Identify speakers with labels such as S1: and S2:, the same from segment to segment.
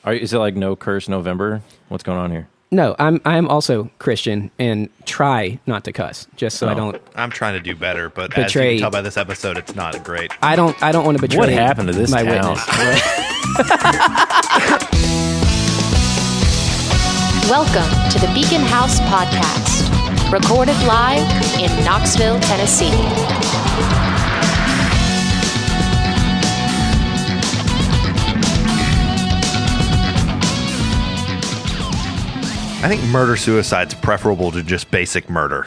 S1: Is it like No Curse November? What's going on here?
S2: No, I'm also Christian and try not to cuss, just so I don't.
S3: I'm trying to do better, but as you can tell by this episode, it's not great.
S2: I don't want to betray.
S1: What happened to this
S2: my
S1: town?
S2: witness.
S4: Welcome to the Beacon House Podcast, recorded live in Knoxville, Tennessee.
S3: I think murder-suicide's preferable to just basic murder.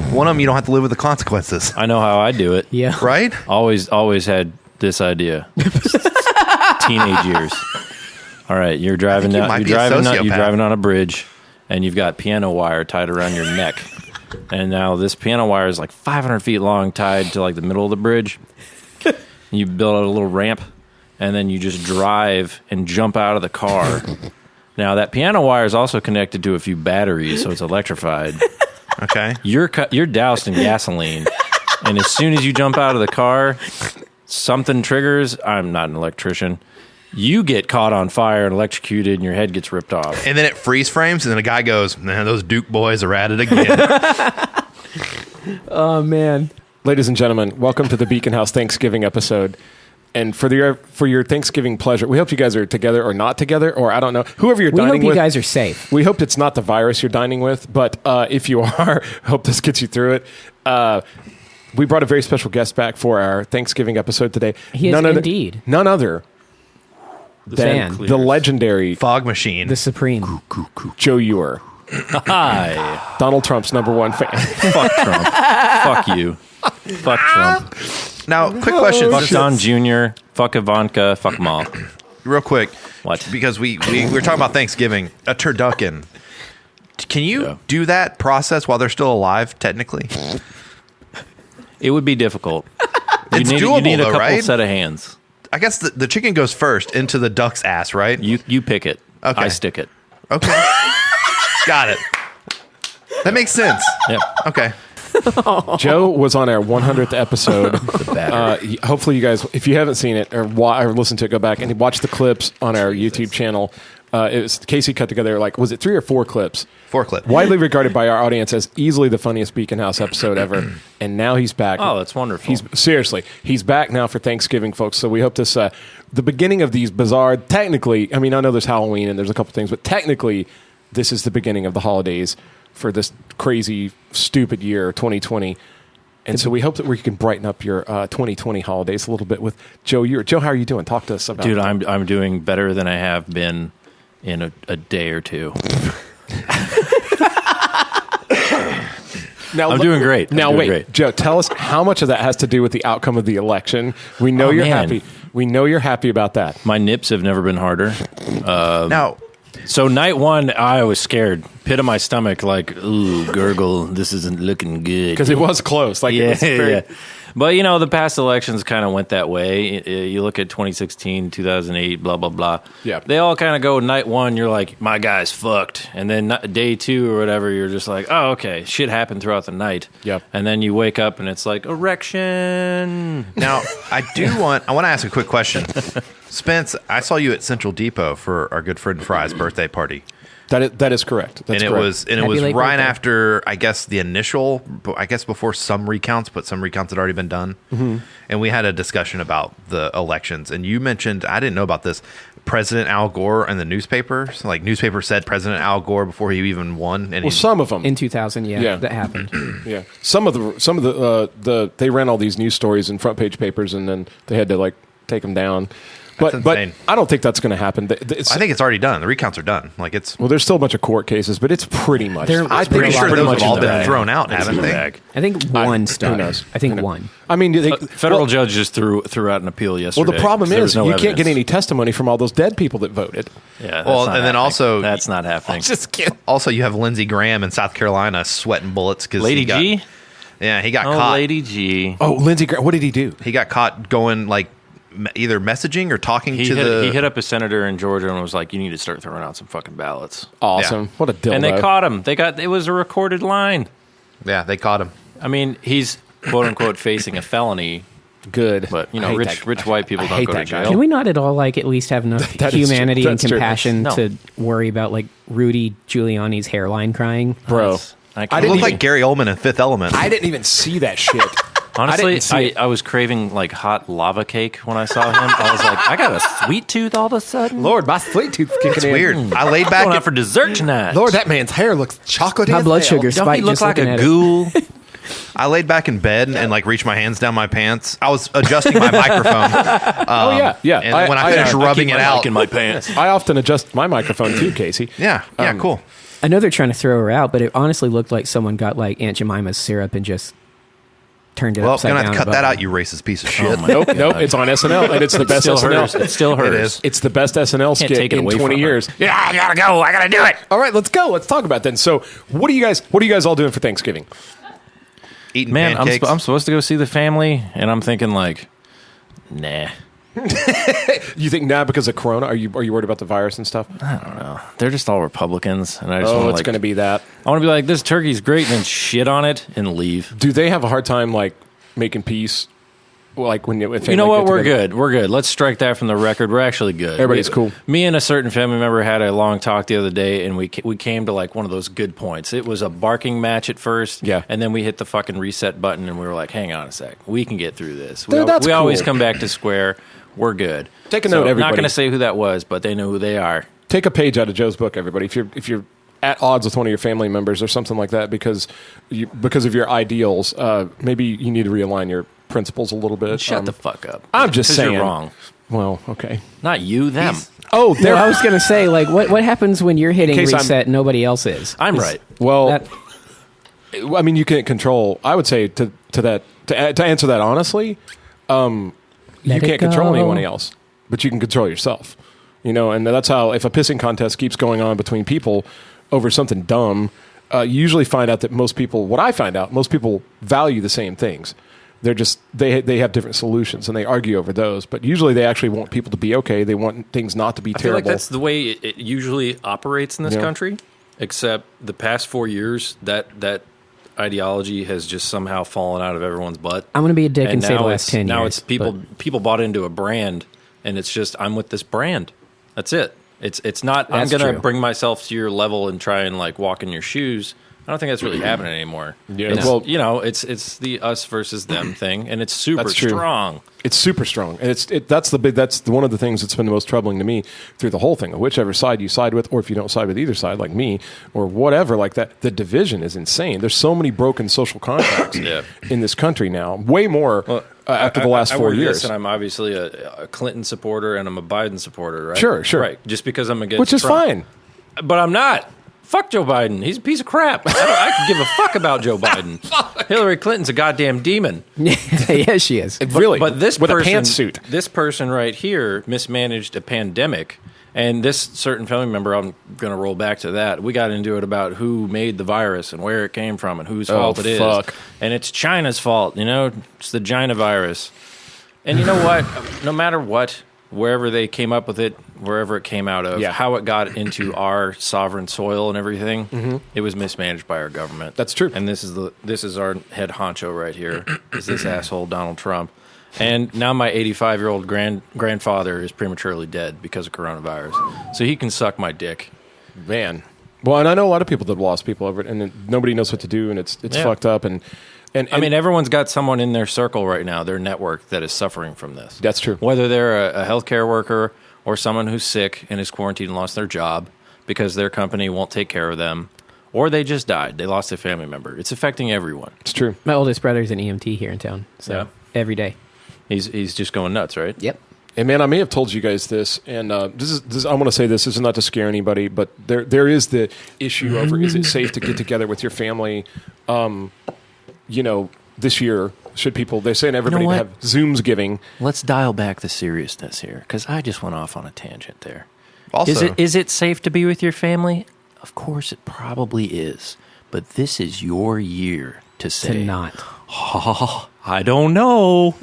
S3: One of them, you don't have to live with the consequences.
S1: I know how I do it.
S2: Yeah.
S3: Right?
S1: Always had this idea. Teenage years. All right, you're driving down. You're driving on a bridge, and you've got piano wire tied around your neck. And now this piano wire is like 500 feet long, tied to like the middle of the bridge. You build out a little ramp, and then you just drive and jump out of the car. Now, that piano wire is also connected to a few batteries, so it's electrified.
S3: Okay.
S1: You're doused in gasoline, and as soon as you jump out of the car, something triggers. I'm not an electrician. You get caught on fire and electrocuted, and your head gets ripped off.
S3: And then it freeze frames, and then a guy goes, man, those Duke boys are at it again.
S2: Oh, man.
S5: Ladies and gentlemen, welcome to the Beacon House Thanksgiving episode. And for your Thanksgiving pleasure, we hope you guys are together or not together, or I don't know, whoever you're dining with.
S2: We hope you guys are safe.
S5: We hope it's not the virus you're dining with, but if you are, hope this gets you through it. We brought a very special guest back for our Thanksgiving episode today.
S2: He is indeed.
S5: None other
S2: than
S5: the legendary
S3: Fog machine.
S2: the Supreme.
S5: Joe Uher,
S1: Hi.
S5: Donald Trump's #1 fan.
S1: Fuck Trump. Fuck you. Fuck Trump.
S3: Now, quick question.
S1: Fuck Don Jr. Fuck Ivanka. Fuck them all.
S3: Real quick.
S1: What?
S3: Because we were talking about Thanksgiving. A turducken. Can you do that process while they're still alive, technically?
S1: It would be difficult.
S3: It's
S1: you
S3: doable,
S1: need a
S3: though,
S1: couple
S3: right?
S1: set of hands.
S3: I guess the chicken goes first into the duck's ass, right?
S1: You pick it.
S3: Okay.
S1: I stick it.
S3: Okay. Got it. That makes sense.
S1: Yep.
S3: Okay.
S5: Joe was on our 100th episode.
S1: Battery.
S5: Hopefully you guys, if you haven't seen it or listened to it, go back and watch the clips on our YouTube channel. It was Casey cut together, was it 3 or 4 clips?
S3: 4 clips.
S5: Widely regarded by our audience as easily the funniest Beacon House episode ever. And now he's back.
S1: Oh, that's wonderful.
S5: He's back now for Thanksgiving, folks. So we hope this, the beginning of these bizarre, technically, I mean, I know there's Halloween and there's a couple things, but technically this is the beginning of the holidays for this crazy, stupid year, 2020. And so we hope that we can brighten up your 2020 holidays a little bit with Joe Uher. Joe, how are you doing? Talk to us about
S1: Dude, I'm doing better than I have been in a day or two.
S5: Now,
S1: I'm doing great. Great.
S5: Joe, tell us how much of that has to do with the outcome of the election. We know you're happy. We know you're happy about that.
S1: My nips have never been harder.
S3: Now,
S1: So night one, I was scared. Pit of my stomach, ooh, gurgle, this isn't looking good.
S5: Because it was close.
S1: Yeah. But, the past elections kind of went that way. You look at 2016, 2008, blah, blah, blah.
S5: Yeah.
S1: They all kind of go night one, you're like, my guy's fucked. And then day 2 or whatever, you're just like, oh, okay, shit happened throughout the night.
S5: Yep.
S1: And then you wake up and it's like, erection.
S3: now I want to ask a quick question. Spence, I saw you at Central Depot for our good friend Fry's birthday party.
S5: That is correct.
S3: It was right
S2: birthday.
S3: after, I guess, the initial, I guess before some recounts, but some recounts had already been done. Mm-hmm. And we had a discussion about the elections. And you mentioned, I didn't know about this, President Al Gore and the newspapers. Newspaper said President Al Gore before he even won. And
S5: some of them.
S2: In 2000, that happened.
S5: Yeah. Some of the they ran all these news stories in front page papers, and then they had to take them down. But I don't think that's going to happen.
S3: I think it's already done. The recounts are done.
S5: Well, there's still a bunch of court cases, but it's pretty much.
S3: I'm pretty sure those have all been thrown out, haven't they?
S2: I think one stuck.
S5: Who knows?
S2: I think one.
S5: I mean,
S1: Federal judge just threw out an appeal yesterday.
S5: Well, the problem is
S1: no
S5: you
S1: evidence.
S5: can't get any testimony from all those dead people that voted.
S1: Yeah.
S3: That's
S1: not happening.
S5: Just kidding.
S3: Also, you have Lindsey Graham in South Carolina sweating bullets because
S1: Lady G.
S3: Yeah, he got caught.
S1: Lady G.
S5: Oh, Lindsey Graham. What did he do?
S3: He got caught going either messaging or talking
S1: He
S3: to
S1: hit up a senator in Georgia and was like, "You need to start throwing out some fucking ballots."
S5: Awesome.
S3: Yeah.
S5: What a dildo.
S1: And they caught him. It was a recorded line.
S3: Yeah, they caught him.
S1: I mean, he's quote unquote facing a felony
S5: Good.
S1: But,
S2: I hate
S1: rich white people don't
S5: hate
S1: go to
S5: that guy.
S1: jail.
S2: Can we not at all at least have enough
S5: That is
S2: humanity
S5: true.
S2: and
S5: That's true.
S2: compassion
S1: No.
S2: to worry about Rudy Giuliani's hairline crying?
S5: Bro.
S1: I
S3: I look like Gary Oldman in Fifth Element.
S5: I didn't even see that shit.
S1: Honestly,
S5: didn't see it.
S1: I was craving hot lava cake when I saw him. I was like, I got a sweet tooth all of a sudden.
S5: Lord, my sweet tooth's kicking
S3: It's
S5: in.
S3: weird. I laid back.
S1: Going out for dessert tonight.
S5: Lord, that man's hair looks chocolatey.
S2: My
S5: as
S2: blood
S5: hell.
S2: sugar
S1: Don't
S2: spiked
S1: he look
S2: just
S1: like
S2: looking
S1: a
S2: at
S1: ghoul?
S3: I laid back in bed and reached my hands down my pants. I was adjusting my microphone.
S5: Oh, yeah.
S3: And when I finished rubbing it out,
S1: in my pants.
S5: I often adjust my microphone too, Casey.
S3: yeah, cool.
S2: I know they're trying to throw her out, but it honestly looked like someone got Aunt Jemima's syrup and just turned it
S3: Well,
S2: upside
S3: gonna
S2: down.
S3: have to cut
S2: above
S3: that
S2: her.
S3: out, you racist piece of shit.
S5: Nope, it's on SNL, and it's the best
S1: Still
S5: SNL.
S1: hers. It's still hers.
S3: It is.
S5: It's the best SNL
S1: Can't
S5: skit
S1: take it
S5: in
S1: away
S5: 20
S1: from her.
S5: years.
S3: Yeah, I gotta go. I gotta do it.
S5: All right, let's go. Let's talk about it then. So, what are you guys all doing for Thanksgiving?
S3: Eating
S1: Man,
S3: pancakes.
S1: I'm supposed to go see the family, and I'm thinking nah.
S5: You think now because of Corona? Are you worried about the virus and stuff?
S1: I don't know. They're just all Republicans, and I just
S5: Oh,
S1: want
S5: it's going to be that.
S1: I want to be like, this turkey's great, and then shit on it and leave.
S5: Do they have a hard time making peace? Like when if
S1: You know
S5: family
S1: what?
S5: get
S1: We're
S5: together?
S1: good. We're good. Let's strike that from the record. We're actually good.
S5: Everybody's cool.
S1: Me and a certain family member had a long talk the other day, and we came to one of those good points. It was a barking match at first,
S5: Yeah.
S1: and then we hit the fucking reset button, and we were like, hang on a sec. We can get through this.
S5: Dude, that's
S1: we always
S5: cool.
S1: come back to square. We're good.
S5: Take a note,
S1: I'm
S5: everybody.
S1: not going to say who that was, but they know who they are.
S5: Take a page out of Joe's book, everybody. If you're at odds with one of your family members or something like that because of your ideals, maybe you need to realign your principles a little bit.
S1: Shut the fuck up.
S5: I'm just
S1: 'Cause
S5: saying.
S1: you're wrong.
S5: Well, okay.
S1: Not you, them.
S5: Oh,
S2: No,
S5: there.
S2: I was going to say, what happens when you're hitting
S5: In case
S2: reset and nobody else is?
S1: I'm right.
S5: Well,
S2: That-
S5: I mean, you can't control. I would say to answer that honestly, you
S2: Let it
S5: can't control
S2: go.
S5: anyone else, but you can control yourself. And that's how. If a pissing contest keeps going on between people over something dumb, you usually find out that most people. What I find out, most people value the same things. They're just they have different solutions and they argue over those. But usually they actually want people to be okay. They want things not to be
S1: I feel
S5: terrible.
S1: like that's the way it usually operates in this
S5: Yeah.
S1: country, except the past 4 years, that ideology has just somehow fallen out of everyone's butt.
S2: I'm going to be a dick and say the
S1: now
S2: last 10 years.
S1: Now it's
S2: but-
S1: people bought into a brand, and it's just, I'm with this brand. That's it. It's not, I'm
S2: That's
S1: going to
S2: true.
S1: bring myself to your level and try and walk in your shoes. I don't think that's really happening anymore.
S5: Yeah,
S1: It's,
S5: well-
S1: it's the us versus them thing, and it's super
S5: That's true.
S1: strong.
S5: It's super strong, and that's one of the things that's been the most troubling to me through the whole thing. Whichever side you side with, or if you don't side with either side, like me, or whatever, like that, the division is insane. There's so many broken social contracts
S1: Yeah.
S5: in this country now, way more after the last 4
S1: worry
S5: years.
S1: this, and I'm obviously a Clinton supporter, and I'm a Biden supporter, right?
S5: Sure.
S1: Right. Just because I'm against
S5: Which is
S1: Trump.
S5: fine.
S1: But I'm not. Fuck Joe Biden. He's a piece of crap. I could give a fuck about Joe Biden. Hillary Clinton's a goddamn demon.
S2: yes, she is.
S5: Really,
S1: But this
S5: with
S1: person,
S5: a pantsuit.
S1: this person right here mismanaged a pandemic. And this certain family member, I'm going to roll back to that. We got into it about who made the virus and where it came from and whose fault it is.
S5: fuck.
S1: And it's China's fault. It's the China virus. And you know what? No matter what, wherever they came up with it, wherever it came out of,
S5: Yeah.
S1: how it got into our sovereign soil and everything, it was mismanaged by our government.
S5: That's true.
S1: And this is our head honcho right here, is this asshole Donald Trump. And now my 85-year-old grandfather is prematurely dead because of coronavirus. So he can suck my dick.
S5: Man. Well, and I know a lot of people that lost people over it, and nobody knows what to do, and it's
S1: Yeah.
S5: fucked up. And
S1: I mean, everyone's got someone in their circle right now, their network, that is suffering from this.
S5: That's true.
S1: Whether they're a healthcare worker or someone who's sick and is quarantined and lost their job because their company won't take care of them, or they just died. They lost a family member. It's affecting everyone.
S5: it's true.
S2: My oldest brother's an EMT here in town. So
S1: Yeah.
S2: every day.
S1: He's just going nuts, right?
S2: Yep.
S5: And man, I may have told you guys this, and this is I want to say this is not to scare anybody, but there is the issue over is it safe to get together with your family, this year? Should people? They're saying everybody
S1: what?
S5: have Zooms giving.
S1: Let's dial back the seriousness here, because I just went off on a tangent there.
S3: Also,
S1: Is it safe to be with your family? Of course, it probably is. But this is your year to say,
S2: To not.
S1: "Oh, I don't know."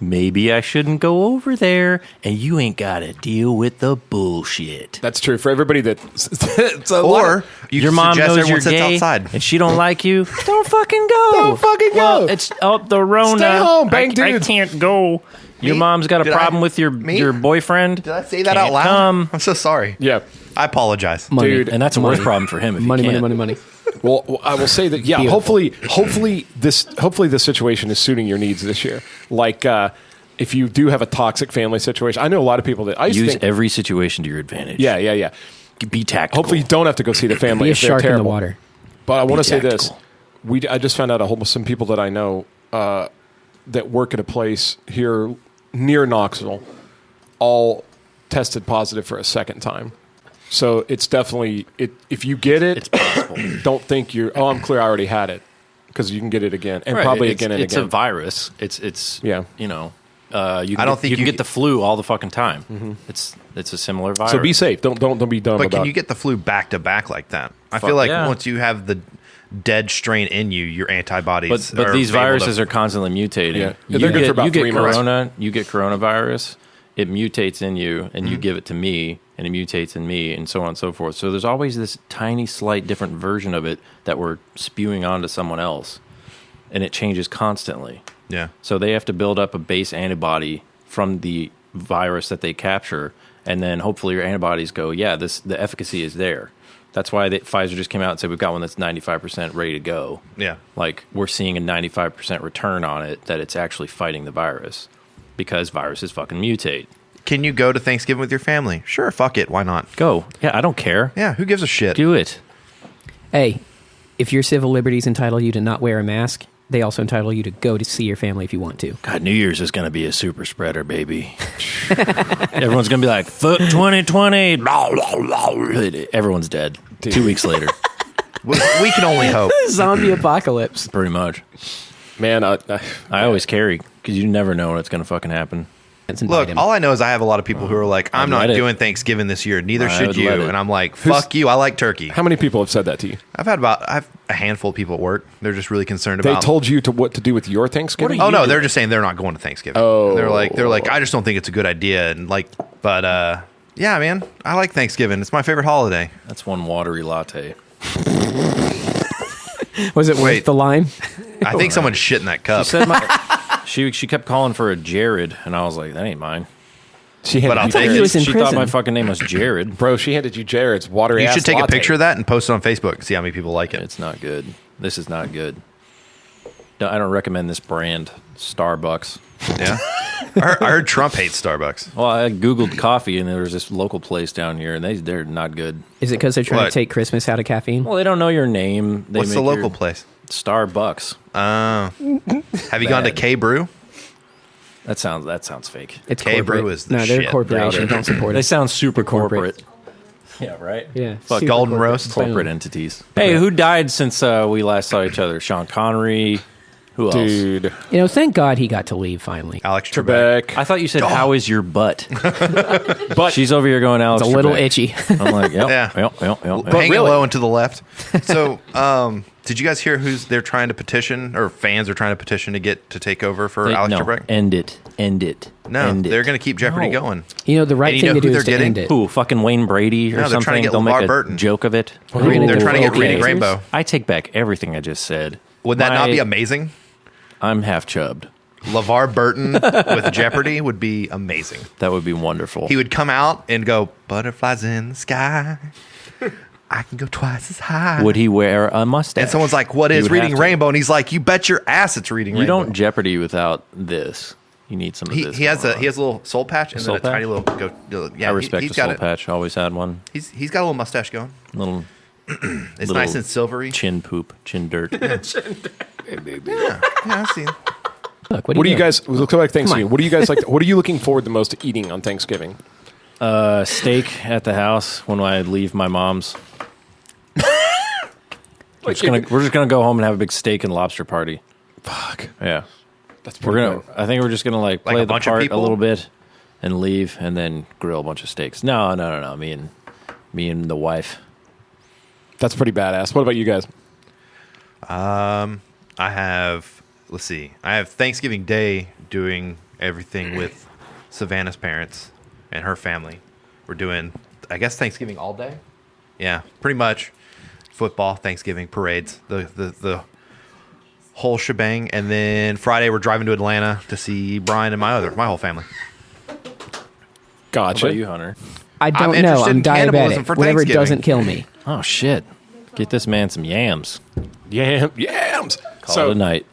S1: maybe I shouldn't go over there, and you ain't got to deal with the bullshit.
S5: That's true for everybody that.
S3: Or
S1: your mom knows you're gay
S3: outside.
S1: and she don't like you. Don't fucking go.
S5: Don't fucking go.
S1: Well, it's the Rona.
S5: Stay home, bang
S1: I
S5: dudes.
S1: can't go. Your mom's got a problem with your boyfriend.
S3: Did I say that
S1: Can't
S3: out loud?
S1: come.
S3: I'm so sorry.
S5: Yeah.
S3: I apologize.
S2: Money.
S5: Dude.
S1: And that's a worse problem for him. If
S2: Money,
S1: he
S2: money,
S1: can't.
S2: money.
S5: Well, I will say that. Yeah.
S2: Beautiful.
S5: Hopefully this situation is suiting your needs this year. Like, if you do have a toxic family situation, I know a lot of people that I used to
S1: Use
S5: think,
S1: every situation to your advantage.
S5: Yeah.
S1: Be tactical.
S5: Hopefully, you don't have to go see the family.
S2: Be a
S5: if they're
S2: shark in the
S5: terrible.
S2: water.
S5: But I want to say this:
S1: tactical.
S5: I just found out some people that I know that work at a place here near Knoxville, all tested positive for a second time. So it's definitely if you get it,
S1: It's possible.
S5: don't think you're. Oh, I'm clear. I already had it because you can get it again and
S1: Right,
S5: probably
S1: it's,
S5: again and
S1: it's
S5: again.
S1: a virus. It's
S5: Yeah.
S1: You know, you can
S3: I don't
S1: get,
S3: think
S1: you can
S3: you-
S1: get the flu all the fucking time. It's a similar virus.
S5: So be safe. Don't be dumb
S3: But
S5: about.
S3: can you get the flu back to back like that? I
S1: Fuck
S3: feel like
S1: yeah.
S3: once you have the dead strain in you, your antibodies.
S1: But
S3: are
S1: these
S3: able to-
S1: viruses are constantly mutating.
S5: Yeah.
S1: You
S5: They're good for about
S1: you get
S5: 3 months.
S1: corona. You get coronavirus. It mutates in you, and you give it to me, and it mutates in me, and so on and so forth. So there's always this tiny, slight, different version of it that we're spewing onto someone else, and it changes constantly.
S3: Yeah.
S1: So they have to build up a base antibody from the virus that they capture, and then hopefully your antibodies go, yeah, the efficacy is there. That's why Pfizer just came out and said we've got one that's 95% ready to go.
S3: Yeah.
S1: Like we're seeing a 95% return on it that it's actually fighting the virus because viruses fucking mutate.
S3: Can you go to Thanksgiving with your family? Sure, fuck it. Why not?
S1: Go. Yeah, I don't care.
S3: Yeah, who gives a shit?
S1: Do it.
S2: Hey, if your civil liberties entitle you to not wear a mask, they also entitle you to go to see your family if you want to.
S1: God, New Year's is going to be a super spreader, baby. Everyone's going to be like, fuck 2020. Blah, blah, blah. Everyone's dead.
S5: Dude.
S1: 2 weeks later.
S3: We can only hope.
S2: Zombie apocalypse.
S1: Pretty much.
S5: Man,
S1: I always carry because you never know when it's going to fucking happen.
S3: Look, all I know is I have a lot of people who are like, I'm not
S1: let it.
S3: doing Thanksgiving this year. Neither
S1: I
S3: should
S1: would
S3: you.
S1: let it.
S3: And I'm like, fuck you. I like turkey.
S5: how many people have said that to you?
S3: I have a handful of people at work. They're just really concerned
S5: They
S3: about.
S5: told you what to do with your Thanksgiving?
S3: Oh no, they're just saying they're not going to Thanksgiving.
S5: Oh.
S3: they're like, I just don't think it's a good idea. And like, but yeah, man, I like Thanksgiving. It's my favorite holiday.
S1: That's one watery latte.
S2: Was it
S3: Wait.
S2: worth the lime?
S3: I think someone shit in that cup.
S1: She said she kept calling for a Jared, and I was like, that ain't mine.
S5: She
S3: But
S5: handed
S3: I'll
S5: you
S3: take
S2: he
S3: it.
S2: was in
S1: She thought
S2: prison.
S1: my fucking name was Jared.
S5: Bro, she handed you Jared's watery
S3: You
S5: ass
S3: should take a
S5: latte.
S3: picture of that and post it on Facebook and see how many people like it.
S1: It's not good. This is not good. No, I don't recommend this brand, Starbucks.
S3: Yeah, I heard Trump hates Starbucks.
S1: Well, I Googled coffee, and there was this local place down here, and they're not good.
S2: Is it because they're trying
S3: What?
S2: to take Christmas out of caffeine?
S1: Well, they don't know your name. They
S3: What's the
S1: make
S3: local
S1: your
S3: place?
S1: Starbucks.
S3: Have you gone to
S1: Bad.
S3: K Brew?
S1: That sounds fake.
S2: It's
S3: K Brew
S2: corporate.
S3: is the
S2: no, they're
S3: shit.
S2: a corporation.
S1: Doubt it.
S2: Don't support
S1: They
S2: it.
S1: sound super
S2: corporate.
S1: corporate. Yeah, right.
S2: Yeah,
S1: Fuck
S2: super
S3: Golden
S2: corporate.
S3: Roast?
S1: corporate
S2: Boom.
S1: entities. Hey, who died since we last saw each other? Sean Connery. Who else?
S5: Dude.
S2: You know, thank God he got to leave finally.
S3: Alex Trebek.
S5: Trebek.
S1: I thought you said, "How is your butt?"
S5: But
S1: She's over here going, "Alex."
S2: It's a little
S1: Trebek."
S2: itchy.
S1: I'm like, "Yep,
S3: Yeah.
S1: yep."
S3: Hanging
S5: really-
S3: low and to the left. So, did you guys hear who's they're trying to petition, or fans are trying to petition to get to take over for Alex
S1: no,
S3: Trebek?
S1: end it.
S3: No,
S1: End it.
S3: they're going to keep Jeopardy
S1: No.
S3: going.
S2: You know, the right
S3: And you
S2: thing
S3: know
S2: to
S3: who
S2: do is
S3: they're
S2: to end
S3: getting?
S2: it.
S1: Who? Fucking Wayne Brady or
S3: No, they're
S1: something?
S3: trying to get
S1: They'll
S3: LeVar
S1: make a
S3: Burton.
S1: joke of it.
S2: What are we gonna
S3: They're
S2: do?
S3: trying to get
S2: Okay.
S3: Reading Rainbow.
S1: I take back everything I just said.
S3: Would that not be amazing?
S1: I'm half chubbed.
S3: LeVar Burton with Jeopardy would be amazing.
S1: That would be wonderful.
S3: He would come out and go, "Butterflies in the sky. I can go twice as high."
S1: Would he wear a mustache?
S3: And someone's like, "What
S1: He
S3: is
S1: would
S3: Reading
S1: have to.
S3: Rainbow?" And he's like, "You bet your ass it's Reading
S1: You
S3: Rainbow."
S1: don't Jeopardy without this. You need some of this.
S3: He has
S1: going
S3: a
S1: on.
S3: little soul patch and
S1: Soul
S3: then a tiny
S1: patch?
S3: little go. Yeah,
S1: I respect
S3: he's
S1: the
S3: got
S1: soul
S3: it.
S1: patch. Always had one.
S3: He's got a little mustache going.
S1: Little
S3: It's
S1: Little
S3: nice and silvery.
S1: chin poop, chin dirt.
S3: Yeah, I've seen.
S2: Look,
S5: what do you
S2: doing?
S5: guys look like Thanksgiving? What do you guys like? What are you looking forward the most to eating on Thanksgiving?
S1: Steak at the house when I leave my mom's. We're just gonna go home and have a big steak and lobster party.
S5: Fuck.
S1: Yeah,
S5: That's
S1: we're
S5: pretty
S1: gonna.
S5: good.
S1: I think we're just gonna
S3: Like
S1: play
S3: a
S1: the
S3: bunch of
S1: part a
S3: people?
S1: little bit and leave, and then grill a bunch of steaks. No. Me and the wife.
S5: That's pretty badass. What about you guys?
S3: I have. Let's see. I have Thanksgiving Day doing everything with Savannah's parents and her family. We're doing, I guess, Thanksgiving all day. Yeah, pretty much. Football, Thanksgiving, parades, the whole shebang. And then Friday we're driving to Atlanta to see Brian and my whole family.
S5: Gotcha.
S1: How about you, Hunter?
S2: I don't
S3: I'm
S2: know.
S3: interested
S2: I'm
S3: in cannibalism
S2: diabetic.
S3: for
S2: Whatever
S3: Thanksgiving.
S2: doesn't kill me.
S1: Oh, shit. Get this man some yams.
S5: Yams.
S1: Call it a night.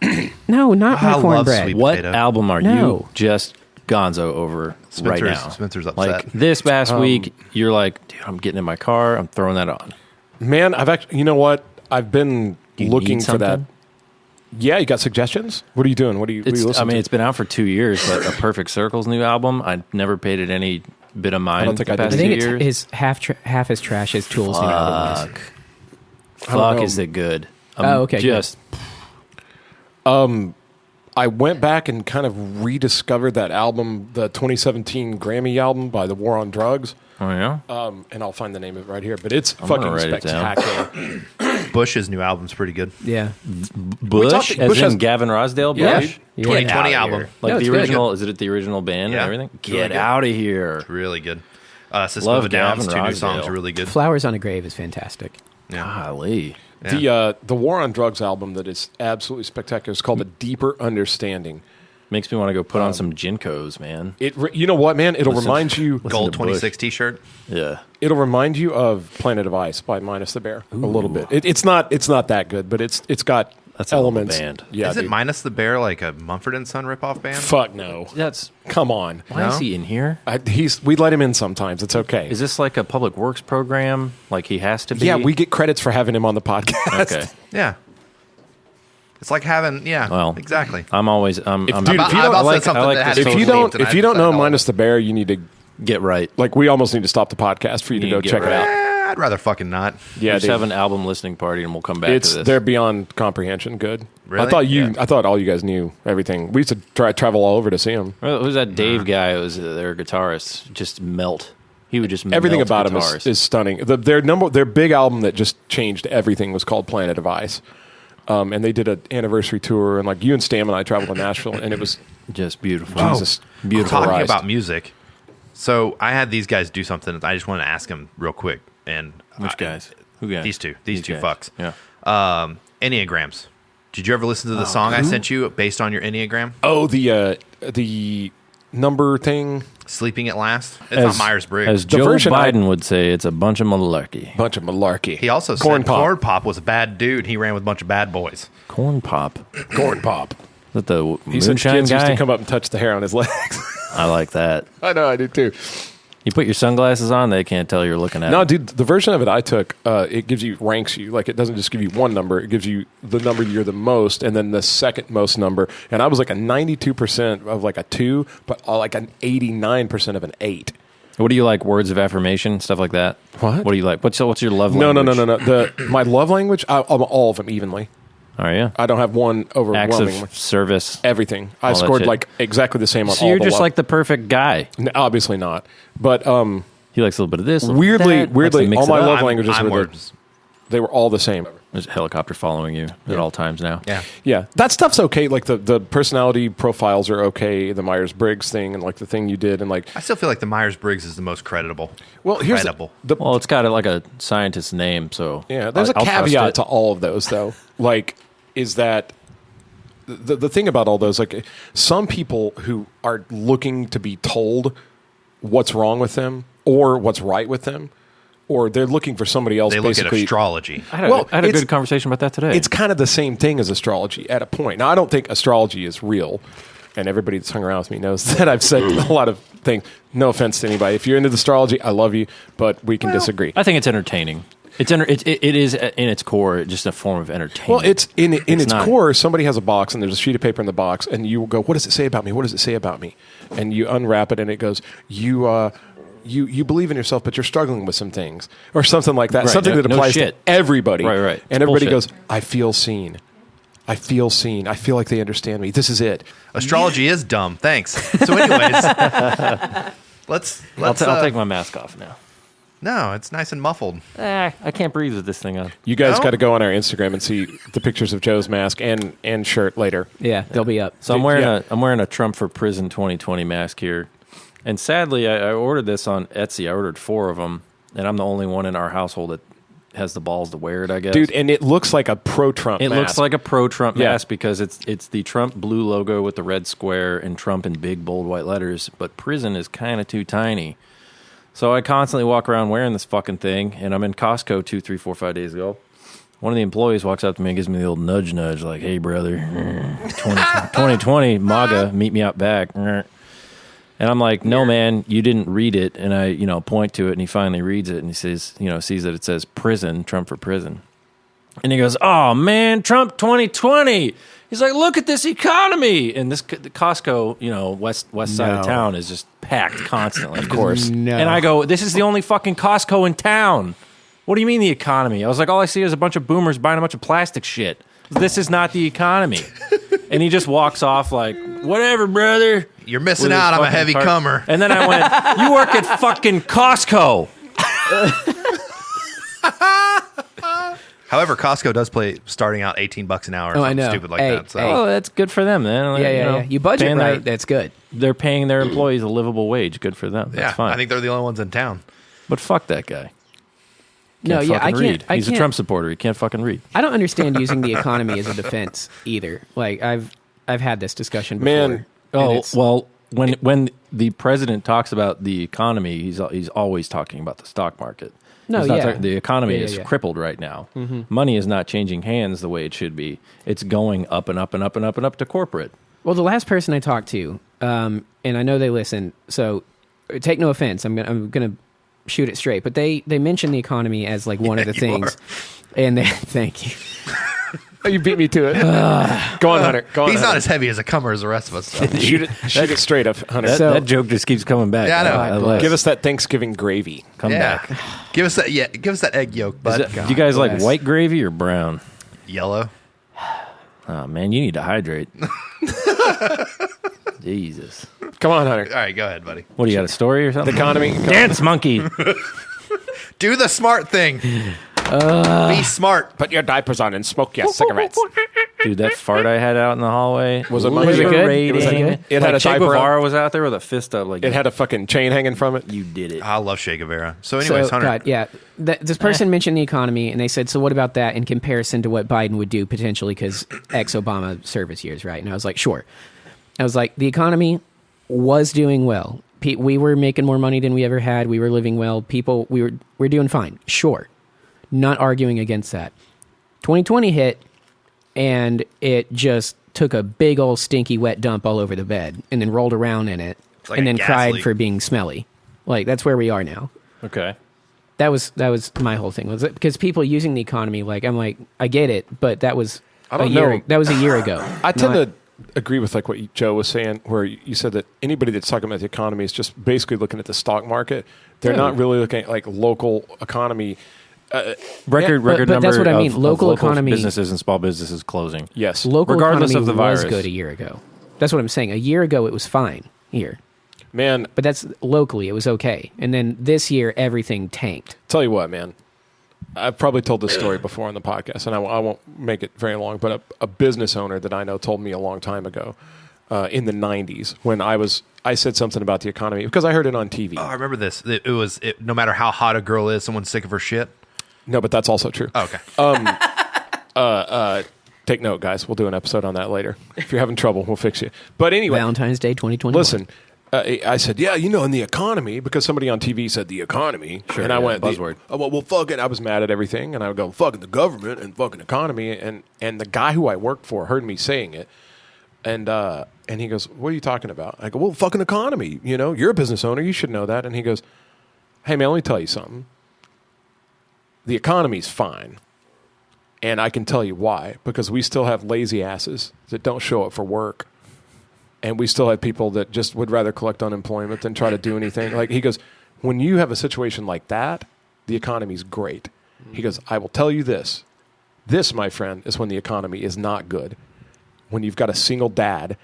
S2: No, not
S3: I
S2: my
S3: love
S2: cornbread.
S3: sweet
S1: What
S3: potato.
S1: album are
S2: No.
S1: you just gonzo over right now?
S3: Spencer's upset.
S1: Like this past week, you're like, dude, I'm getting in my car. I'm throwing that on.
S5: Man, I've actually, you know what? I've been
S1: You
S5: looking
S1: need
S5: for that.
S1: something?
S5: Yeah, you got suggestions? What are you doing? What are you listening to?
S1: It's been out for 2 years, but A Perfect Circle's new album, I never paid it any bit of mind.
S5: I don't think
S1: the
S5: I did.
S1: past
S2: I
S1: 2
S2: think
S1: years.
S2: it's half as trash as Tool's new album was.
S1: Fuck,
S5: know.
S1: is it good?
S2: Oh, okay,
S1: Just
S5: I went back and kind of rediscovered that album, the 2017 Grammy album by The War on Drugs.
S1: oh yeah.
S5: And I'll find the name of it right here. But it's
S1: gonna
S5: fucking
S1: write it down.
S5: spectacular.
S3: Bush's new album's pretty good.
S2: Yeah.
S1: Bush,
S5: talked-
S1: as
S5: Bush
S1: in
S5: has-
S1: Gavin Rosdale.
S2: Yeah.
S1: Bush.
S2: Yeah.
S3: 2020
S1: Get outta
S3: album.
S1: here. Like
S2: No,
S1: the
S2: it's good.
S1: original. Is it the original band
S3: Yeah.
S1: and everything?
S3: It's really
S1: Get
S3: good.
S1: out of here.
S3: Really good. System
S1: Love
S3: of a Down's
S1: Gavin
S3: 2 new
S1: Rossdale.
S3: songs are really good.
S2: Flowers on a Grave is fantastic.
S3: Yeah.
S1: Golly.
S5: The War on Drugs album that is absolutely spectacular is called A Deeper Understanding.
S1: Makes me want to go put on some Jinkos, man.
S5: You know what, man? It'll
S1: Listen-
S5: remind you.
S1: listen
S3: Gold
S1: to Bush.
S3: 26 t-shirt.
S1: Yeah.
S5: It'll remind you of Planet of Ice by Minus the Bear a little bit. It's not that good, but it's got
S1: That's a hell of a
S5: elements.
S1: band.
S5: Yeah,
S3: Is it
S5: dude.
S3: Minus the Bear like a Mumford & Son ripoff band?
S5: Fuck no.
S1: That's
S5: Come on.
S1: why is
S3: No?
S1: he in here?
S5: We let him in sometimes. It's okay.
S1: Is this like a public works program? Like he has to be?
S5: Yeah, we get credits for having him on the podcast.
S1: Okay.
S3: Yeah. It's like having,
S1: Well,
S3: exactly.
S1: I'm always.
S5: Dude,
S1: I'm
S5: if you don't-
S3: I've also
S1: like-
S3: said something
S1: I like
S3: that had
S1: this
S3: to
S5: If
S3: be
S5: you
S1: totally
S3: linked,
S5: don't,
S3: and
S5: if
S3: I
S5: you don't know
S3: decided,
S5: Minus the Bear, you need to
S1: get right.
S5: like. We almost need to stop the podcast for you to
S1: You
S5: go
S1: need to
S5: check
S1: get
S5: it out.
S3: I'd rather fucking not.
S5: Yeah,
S1: Just
S5: dude.
S1: have an album listening party, and we'll come back
S5: It's
S1: to this.
S5: they're beyond comprehension. Good.
S3: Really?
S5: I thought all you guys knew everything. We used to travel all over to see them.
S1: Who's that Dave guy? Who was their guitarist? Just melt. He would just
S5: Everything
S1: melt
S5: about
S1: guitars.
S5: him is stunning. Their big album that just changed everything was called Planet of Ice. And they did an anniversary tour, and like you and Stam and I traveled to Nashville, and it was
S1: just beautiful.
S5: Jesus,
S1: beautiful.
S3: Talking
S5: Christ.
S3: about music. So I had these guys do something. I just wanted to ask them real quick. And
S1: Which guys? Who guys?
S3: These two. These two
S1: guys.
S3: fucks.
S1: Yeah.
S3: Enneagrams. Did you ever listen to the song I sent you based on your Enneagram?
S5: the number thing.
S3: Sleeping at Last? It's not Myers-Briggs.
S1: As
S5: The
S1: Joe
S5: version
S1: Biden would say, it's a bunch of malarkey.
S5: Bunch of malarkey.
S3: He also
S5: Corn
S3: said
S5: Pop.
S3: Corn Pop was a bad dude. He ran with a bunch of bad boys.
S1: Corn Pop.
S5: Corn Pop.
S1: Is that the
S5: He said
S1: moonshine
S5: kids used
S1: guy?
S5: to come up and touch the hair on his legs.
S1: I like that.
S5: I know, I do too.
S1: You put your sunglasses on, they can't tell you're looking at
S5: No,
S1: them.
S5: dude, the version of it I took, it gives you, ranks you. Like, it doesn't just give you one number. It gives you the number you're the most and then the second most number. And I was like a 92% of like a 2, but like an 89% of an 8.
S1: What do you like? Words of affirmation, stuff like that.
S5: What?
S1: What do you like? What's your love
S5: No.
S1: language?
S5: My love language, I'm all of them evenly.
S1: Are you?
S5: I don't have one
S1: Acts
S5: overwhelming.
S1: of service.
S5: Everything. I
S1: All that
S5: scored
S1: shit.
S5: like exactly the same on
S1: So
S5: all
S1: you're
S5: the
S1: just
S5: love.
S1: like the perfect guy.
S5: Obviously not. But
S1: He likes a little bit of this. a little bit of
S5: weirdly,
S1: that, likes to mix
S5: all
S1: it
S5: my
S1: up.
S5: love languages
S3: I'm
S5: were
S3: words.
S5: they were all the same.
S1: There's a helicopter following you at all times now.
S3: Yeah.
S5: Yeah, that stuff's okay. Like the personality profiles are okay. The Myers-Briggs thing and like the thing you did and like.
S3: I still feel like the Myers-Briggs is the most creditable.
S5: Well, here's
S3: credible.
S1: Well, it's got like a scientist's name, so
S5: Yeah, there's
S1: I'll
S5: a
S1: trust
S5: caveat
S1: it.
S5: to all of those, though. Like, is that the thing about all those? Like, some people who are looking to be told what's wrong with them or what's right with them, or they're looking for somebody else.
S3: They look at
S5: basically,
S3: astrology.
S1: I had
S5: Well,
S1: I had a
S5: it's-
S1: good conversation about that today.
S5: it's kind of the same thing as astrology at a point. Now, I don't think astrology is real, and everybody that's hung around with me knows that I've said a lot of things. No offense to anybody. If you're into astrology, I love you, but we can disagree.
S1: I think it's entertaining. It is in its core just a form of entertainment.
S5: Well, it's in its
S1: not-
S5: core. Somebody has a box, and there's a sheet of paper in the box, and you go, "What does it say about me? What does it say about me?" And you unwrap it, and it goes, You believe in yourself, but you're struggling with some things, or something like that.
S1: Right,
S5: Something
S1: no-
S5: that
S1: no
S5: applies
S1: shit.
S5: to everybody.
S1: Right.
S5: And
S1: It's
S5: everybody
S1: bullshit.
S5: goes, "I feel seen. I feel seen. I feel like they understand me. This is it."
S3: Astrology is dumb. Thanks. So, anyways, let's
S1: I'll take my mask off now.
S3: No, it's nice and muffled.
S1: I can't breathe with this thing on.
S5: You guys got to go on our Instagram and see the pictures of Joe's mask and shirt later.
S2: Yeah, they'll be up.
S1: So I'm wearing a Trump for Prison 2020 mask here. And sadly, I ordered this on Etsy. I ordered 4 of them, and I'm the only one in our household that has the balls to wear it, I guess.
S5: Dude, and it looks like a pro-Trump mask.
S1: It looks like a pro-Trump mask because it's the Trump blue logo with the red square and Trump in big, bold white letters, but prison is kind of too tiny. So I constantly walk around wearing this fucking thing, and I'm in Costco 2, 3, 4, 5 days ago. One of the employees walks up to me and gives me the old nudge, like, hey, brother, 2020, MAGA, meet me out back. And I'm like, no, man, you didn't read it. And I, point to it, and he finally reads it, and he says, sees that it says prison, Trump for prison. And he goes, oh, man, Trump 2020. He's like, look at this economy. And this Costco, west side of town is just packed constantly.
S5: Of course.
S2: No.
S1: And I go, this is the only fucking Costco in town. What do you mean the economy? I was like, all I see is a bunch of boomers buying a bunch of plastic shit. This is not the economy. And he just walks off like, whatever, brother.
S3: You're missing out. I'm a heavy comer.
S1: And then I went, you work at fucking Costco.
S3: However, Costco does play starting out $18 an hour. Or
S2: I know.
S3: Stupid like
S2: Hey,
S3: that. So.
S1: Oh, that's good for them, man.
S2: Yeah. You budget right, that's good.
S1: They're paying their employees a livable wage. Good for them. That's fine.
S3: I think they're the only ones in town.
S1: But fuck that guy.
S2: No,
S1: Can't
S2: yeah, I
S1: fucking read.
S2: can't.
S1: He's a Trump supporter. He can't fucking read.
S2: I don't understand using the economy as a defense either. Like I've had this discussion before.
S5: Man,
S1: well, when the president talks about the economy, he's always talking about the stock market.
S2: No,
S1: He's not
S2: yeah.
S1: talking- the economy
S2: Yeah,
S1: is
S2: yeah.
S1: crippled right now.
S2: Mm-hmm.
S1: Money is not changing hands the way it should be. It's going up and up and up and up and up to corporate.
S2: Well, the last person I talked to, and I know they listen, so take no offense. I'm gonna shoot it straight, but they mention the economy as like one of the things, and they thank you.
S5: You beat me to it. Go on, Hunter. Go on.
S3: He's
S5: Hunter.
S3: not as heavy as a comer as the rest of us. So.
S5: Shoot it straight up, Hunter.
S1: That joke just keeps coming back.
S3: Yeah, I know.
S1: I love it.
S5: Give us that Thanksgiving gravy.
S1: Come back.
S3: Give us that. Yeah, give us that egg yolk. But
S1: Do you guys like white gravy or brown?
S3: yellow.
S1: Oh man, you need to hydrate. Jesus.
S5: Come on, Hunter.
S3: All right, go ahead, buddy.
S1: What do you got? A story or something?
S5: The economy.
S1: Dance monkey.
S3: Do the smart thing. Be smart.
S5: Put your diapers on and smoke your cigarettes.
S1: Dude, that fart I had out in the hallway
S5: Was it
S2: good?
S1: liberating.
S2: Was it good?
S5: It had a
S1: Che
S5: diaper on.
S1: Guevara was out there with a fist up like
S5: It had a fucking chain hanging from it.
S1: you did it.
S3: I love Che Guevara. So, anyways,
S2: So,
S3: Hunter.
S2: God, yeah. This person mentioned the economy, and they said, so what about that in comparison to what Biden would do potentially because ex-Obama service years, right? And I was like, sure. I was like, the economy was doing well. We were making more money than we ever had. We were living well. We're doing fine. Sure. Not arguing against that. 2020 hit, and it just took a big old stinky wet dump all over the bed and then rolled around in it
S3: like
S2: and
S3: a
S2: then
S3: gas
S2: cried
S3: leak.
S2: for being smelly. Like, that's where we are now.
S1: Okay.
S2: That was my whole thing. Was it because people using the economy, like, I'm like, I get it, but that was
S5: I don't know.
S2: That was a year ago.
S5: I tend to agree with like what Joe was saying, where you said that anybody that's talking about the economy is just basically looking at the stock market. They're not really looking at like local economy.
S1: Record
S2: but
S1: number
S2: that's what I mean.
S1: of
S2: Local economy-
S1: businesses and small businesses closing.
S5: Yes.
S2: Local
S1: Regardless
S2: economy
S1: of the
S2: was
S1: virus.
S2: good a year ago. That's what I'm saying. A year ago, it was fine here.
S5: Man,
S2: But that's locally, it was okay. And then this year, everything tanked.
S5: tell you what, man. I've probably told this story before on the podcast, and I won't make it very long, but a business owner that I know told me a long time ago in the 90s when I said something about the economy because I heard it on TV.
S3: Oh, I remember this. It was no matter how hot a girl is, someone's sick of her shit.
S5: No, but that's also true.
S3: Oh, okay.
S5: Take note, guys. We'll do an episode on that later. If you're having trouble, we'll fix you. But anyway,
S2: Valentine's Day 2021.
S5: listen, I said, yeah, in the economy, because somebody on TV said the economy.
S1: Sure,
S5: and I
S1: yeah,
S5: went,
S1: buzzword.
S5: Well, fuck it. I was mad at everything. And I would go, fucking the government and fucking economy. And the guy who I worked for heard me saying it. And he goes, what are you talking about? I go, well, fucking economy. You're a business owner. You should know that. And he goes, hey, man, let me tell you something. The economy's fine. And I can tell you why. Because we still have lazy asses that don't show up for work. And we still have people that just would rather collect unemployment than try to do anything. Like he goes, when you have a situation like that, the economy's great. He goes, I will tell you this. This, my friend, is when the economy is not good. When you've got a single dad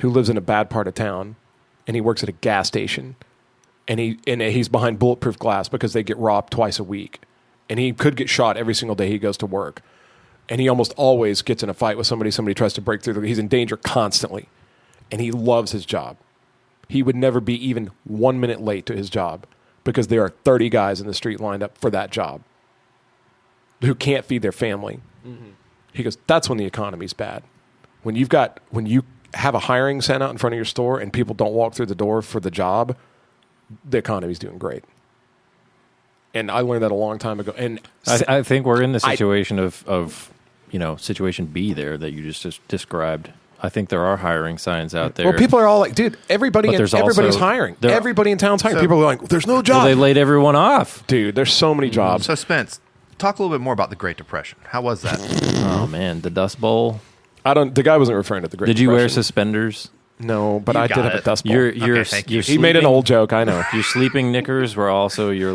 S5: who lives in a bad part of town and he works at a gas station and he's behind bulletproof glass because they get robbed twice a week, and he could get shot every single day he goes to work, and he almost always gets in a fight with somebody. Somebody tries to break through. He's in danger constantly, and he loves his job. He would never be even 1 minute late to his job because there are 30 guys in the street lined up for that job who can't feed their family. Mm-hmm. He goes, that's when the economy's bad. When you have a hiring sent out in front of your store and people don't walk through the door for the job, the economy's doing great. And I learned that a long time ago. And
S1: I think we're in the situation of situation B there that you just described. I think there are hiring signs out there.
S5: Well, people are all like, dude, everybody's hiring. Everybody in town's hiring. People are like, there's no job.
S1: Well, they laid everyone off.
S5: Dude, there's so many jobs.
S3: So, Spence, talk a little bit more about the Great Depression. How was that?
S1: Oh, man, the Dust Bowl.
S5: The guy wasn't referring to the Great Depression.
S1: Did you wear suspenders?
S5: No, but I did have a Dust Bowl.
S1: He
S5: made an old joke, I know.
S1: Your sleeping knickers were also your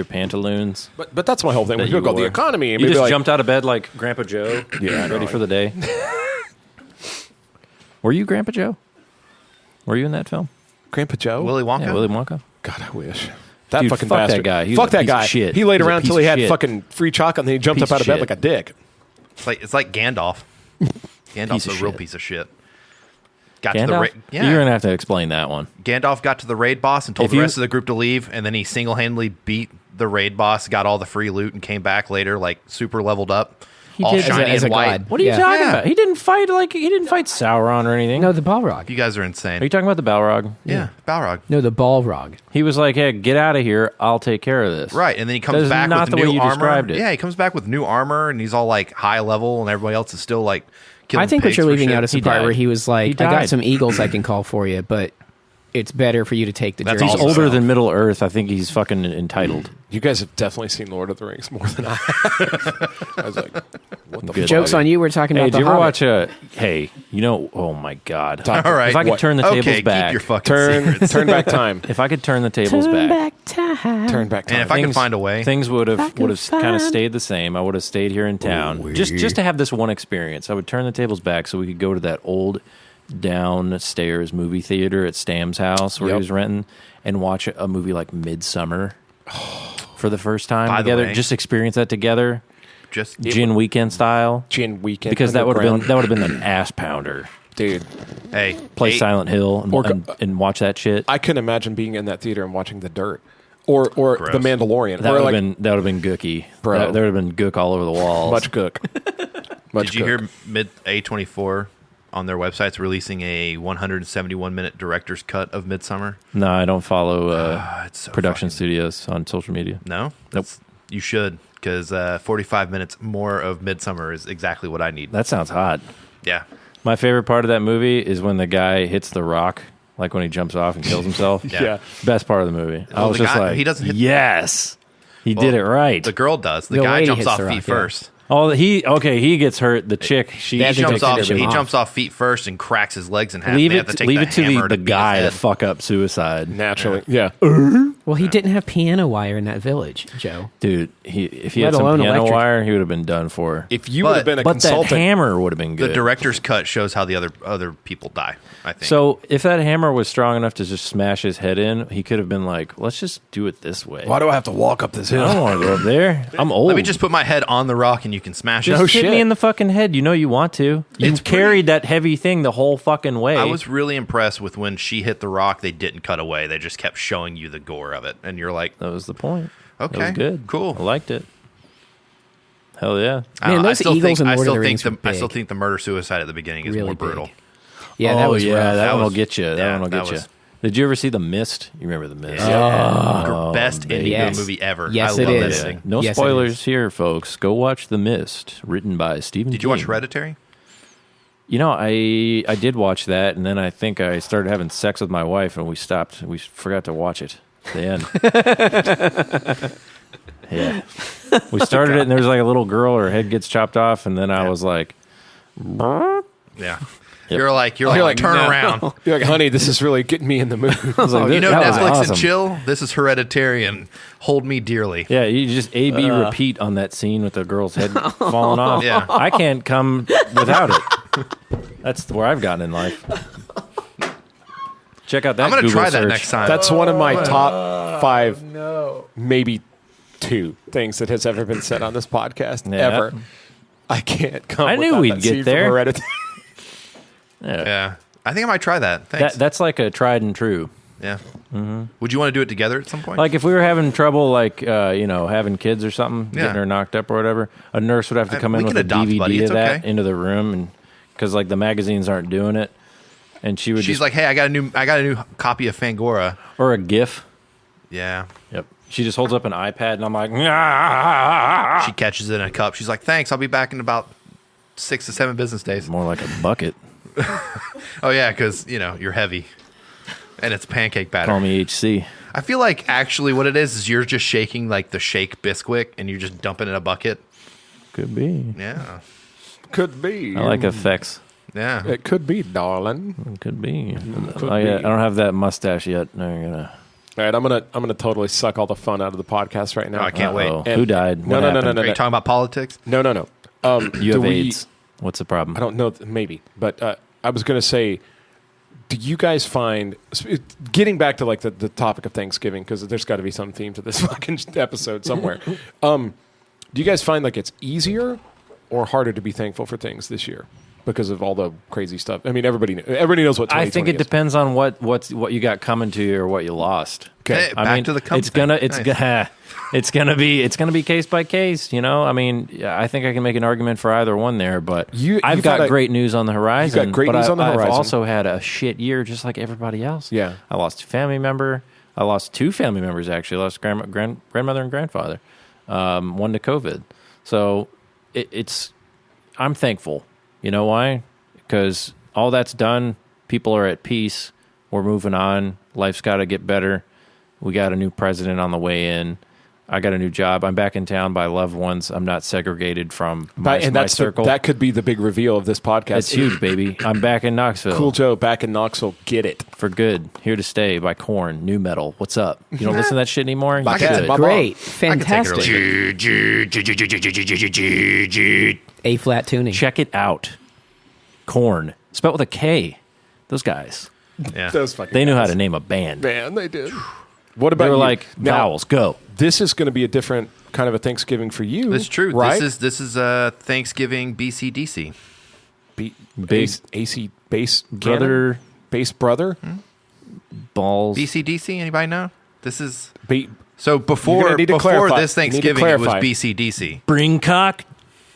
S1: pantaloons.
S5: But that's my whole thing. When people go, the economy.
S1: You just jumped out of bed like Grandpa Joe, ready for the day. Were you Grandpa Joe? Were you in that film?
S5: Grandpa Joe?
S3: Willy Wonka?
S1: Yeah, Willy Wonka.
S5: God, I wish. That
S1: Dude,
S5: fucking
S1: fuck
S5: bastard.
S1: That guy.
S5: Fuck that guy.
S1: Shit.
S5: He laid
S1: He's
S5: around until he had fucking free chocolate and then he jumped up out of bed like a dick.
S3: It's like Gandalf. Gandalf's a real piece of shit.
S1: Gandalf? You're going to have to explain that one.
S3: Gandalf got to the raid boss and told the rest of the group to leave, and then he single-handedly beat the raid boss, got all the free loot, and came back later like super leveled up.
S2: He
S3: all
S2: did
S3: shiny
S2: as a
S3: and white.
S2: god.
S1: What are you talking about? He didn't fight Sauron or anything.
S2: No, the Balrog.
S3: You guys are insane.
S1: Are you talking about the Balrog?
S3: Yeah, Balrog.
S2: No, the Balrog.
S1: He was like, "Hey, get out of here! I'll take care of this."
S3: Right, and then he comes back with new armor. Yeah, he comes back with new armor, and he's all like high level, and everybody else is still like killing
S2: I think what
S3: pigs
S2: you're
S3: for
S2: leaving
S3: shit.
S2: out is the part where he was like,
S1: He
S2: "I got
S1: died.
S2: some eagles I can call for you, but it's better for you to take the
S3: That's
S2: journey."
S1: He's
S3: Also-
S1: older than Middle Earth. I think he's fucking entitled.
S5: You guys have definitely seen Lord of the Rings more than I have. I was like, what the
S1: Good.
S5: fuck?
S2: Joke's on you. We're talking
S1: Hey,
S2: about
S1: did
S2: the
S1: you ever
S2: Hobbit.
S1: watch oh my God.
S3: All right,
S1: If I could turn the tables
S3: okay,
S1: back.
S3: keep your fucking secrets.
S5: Turn back time.
S1: If I could turn the tables back.
S5: Turn back time.
S3: And if I could find a way,
S1: Things would have kind of stayed the same. I would have stayed here in town just to have this one experience. I would turn the tables back so we could go to that old downstairs movie theater at Stam's house where he was renting and watch a movie like Midsummer for the first time
S3: By the
S1: together.
S3: way-
S1: Just experience that together, Gin Weekend style.
S5: Gin Weekend.
S1: Because that would
S5: Underground.
S1: have been an ass pounder.
S5: Dude,
S3: hey,
S1: Play Silent Hill
S5: Or-
S1: and watch that shit.
S5: I couldn't imagine being in that theater and watching The Dirt or
S3: Gross.
S5: The Mandalorian.
S1: That
S5: Or
S1: would have been gooky,
S5: Bro.
S1: There would have been gook all over the walls.
S5: much cook.
S3: Did you hear A24 on their website's releasing a 171-minute director's cut of Midsummer?
S1: No, I don't follow
S3: It's so
S1: production
S3: fucking-
S1: studios on social media.
S3: No?
S1: Nope.
S3: That's- You should, because 45 minutes more of Midsummer is exactly what I need.
S1: That sounds hot.
S3: Yeah.
S1: My favorite part of that movie is when the guy hits the rock, like when he jumps off and kills himself.
S3: Yeah.
S1: Best part of the movie. I
S3: Well,
S1: was
S3: the
S1: just
S3: guy-
S1: like,
S3: he doesn't hit-
S1: yes, he did it right.
S3: The girl does. The
S2: The
S3: guy
S2: lady
S3: jumps
S2: hits
S3: off
S2: the rock,
S3: feet
S2: yeah.
S3: first.
S1: Oh, he gets hurt. The chick,
S3: He
S2: They have to
S3: jumps
S2: take
S3: off.
S2: finish him
S3: He
S2: off.
S3: jumps off feet first and cracks his legs in half.
S1: leave
S3: They
S1: it
S3: have to take
S1: leave
S3: the
S1: it to
S3: hammer
S1: the
S3: beat his
S1: guy to
S3: head.
S1: fuck up suicide.
S5: Naturally. Yeah.
S2: Well, he didn't have piano wire in that village, Joe.
S1: Dude, if he
S2: Let
S1: had some
S2: alone
S1: piano
S2: electric.
S1: wire, he would have been done for.
S5: If you would have been a
S1: But that
S5: consultant.
S1: hammer would have been
S3: The
S1: good.
S3: director's cut shows how the other people die, I think.
S1: So if that hammer was strong enough to just smash his head in, he could have been like, let's just do it this way.
S5: Why do I have to walk up this
S1: I
S5: hill?
S1: don't want to go up there. I'm old.
S3: let me just put my head on the rock and you can smash
S1: Just
S3: it.
S1: hit
S5: shit.
S1: me in the fucking head. You know you want to. You
S3: It's
S1: carried that heavy thing the whole fucking way.
S3: I was really impressed with when she hit the rock. They didn't cut away. They just kept showing you the gore of it, and you're like,
S1: That was the point.
S3: okay,
S1: That was good.
S3: cool.
S1: I liked it. Hell yeah.
S3: I don't
S2: Man,
S3: know.
S2: those eagles in
S3: I
S2: Lord of
S3: still
S2: the
S3: think
S2: Rings were
S3: I still
S2: big.
S3: think the murder suicide at the beginning is
S2: Really
S3: more
S2: big.
S3: brutal.
S2: Yeah, that was rough.
S1: That
S3: That
S1: one will
S3: was-
S1: get you.
S3: yeah,
S1: That one will
S3: that
S1: get you.
S3: was-
S1: Did you ever see The Mist? You remember The Mist?
S3: Best ending
S2: Yes.
S3: of a movie ever.
S2: Yes,
S3: I
S2: it
S3: love
S2: is.
S3: that ending.
S1: No
S2: Yes, it
S1: spoilers
S2: is.
S1: here, folks. Go watch The Mist, written by Stephen
S3: Did you watch
S1: King.
S3: Hereditary?
S1: You know, I did watch that, and then I think I started having sex with my wife, and we stopped. We forgot to watch it. The end. Yeah. We started it, and there was like a little girl. Her head gets chopped off, and then I was like,
S3: Yeah.
S1: Yep.
S3: You're like, turn
S5: no.
S3: around.
S5: You're like, honey, this is really getting me in the mood.
S1: I was like,
S3: You know
S1: that was
S3: Netflix
S1: awesome.
S3: and chill? This is Hereditary and Hold Me Dearly.
S1: Yeah, you just A/B repeat on that scene with the girl's head falling off.
S3: Yeah.
S1: I can't come without it. That's where I've gotten in life. Check out that.
S3: I'm going to
S1: Google
S3: try that
S1: search.
S3: next time.
S5: That's one of my top 5, maybe 2 things that has ever been said on this podcast ever. I can't come.
S1: I knew we'd get there.
S3: Yeah. I think I might try that. Thanks.
S1: That's like a tried and true.
S3: Yeah. Mm-hmm. Would you want to do it together at some point?
S1: Like if we were having trouble, like having kids or something, getting her knocked up or whatever, a nurse would have to come in with a DVD of that into the room, and because like the magazines aren't doing it, and she's
S3: like, "Hey, I got a new copy of Fangora
S1: or a GIF."
S3: Yeah.
S1: Yep. She just holds up an iPad, and I'm like, "Ah!"
S3: She catches it in a cup. She's like, "Thanks, I'll be back in about 6 to 7 business days."
S1: More like a bucket.
S3: Oh yeah, because you're heavy. And it's pancake batter.
S1: Call me HC.
S3: I feel like actually what it is you're just shaking like the Shake Bisquick and you just dump it in a bucket.
S1: Could be.
S3: Yeah.
S5: Could be.
S1: I like effects.
S3: Yeah.
S5: It could be, darling.
S1: It could be. I don't have that mustache yet. No, you're gonna.
S5: All right, I'm gonna totally suck all the fun out of the podcast right now.
S3: Oh, I can't wait.
S1: Who died?
S5: No.
S3: Are you talking about politics?
S5: No.
S1: You have AIDS. What's the problem?
S5: I don't know. Maybe, but I was gonna say. Do you guys find, getting back to like the topic of Thanksgiving, because there's got to be some theme to this fucking episode somewhere. Do you guys find like it's easier or harder to be thankful for things this year because of all the crazy stuff? I mean, everybody knows what 2020
S1: I think it depends on what you got coming to you or what you lost.
S3: Okay, back to the
S1: it's gonna be case by case. I mean, I think I can make an argument for either one there, but I've got great news on the horizon.
S5: You've got great news on the horizon.
S1: I've also had a shit year, just like everybody else.
S5: Yeah,
S1: I lost a family member. I lost 2 family members actually. I lost grandmother and grandfather. One to COVID. So I'm thankful. You know why? Because all that's done. People are at peace. We're moving on. Life's got to get better. We got a new president on the way in. I got a new job. I'm back in town by loved ones. I'm not segregated from my circle.
S5: That could be the big reveal of this podcast.
S1: It's huge, baby. I'm back in Knoxville.
S5: Cool Joe, back in Knoxville. Get it.
S1: For good. Here to stay by Korn. New metal. What's up? You don't listen to that shit anymore?
S2: Great. Fantastic. A-flat tuning.
S1: Check it out. Korn. Spelled with a K. Those guys.
S3: Yeah.
S1: They knew how to name a band.
S5: Man, they did. What about
S1: they were
S5: you?
S1: like, vowels, go.
S5: This is going to be a different kind of a Thanksgiving for you.
S3: That's true.
S5: Right?
S3: This is Thanksgiving BCDC.
S1: Big
S5: AC bass
S1: brother.
S5: Bass brother?
S1: Balls.
S3: BCDC, anybody know? This is...
S5: So
S3: before this Thanksgiving, it was BCDC.
S1: Bring cock,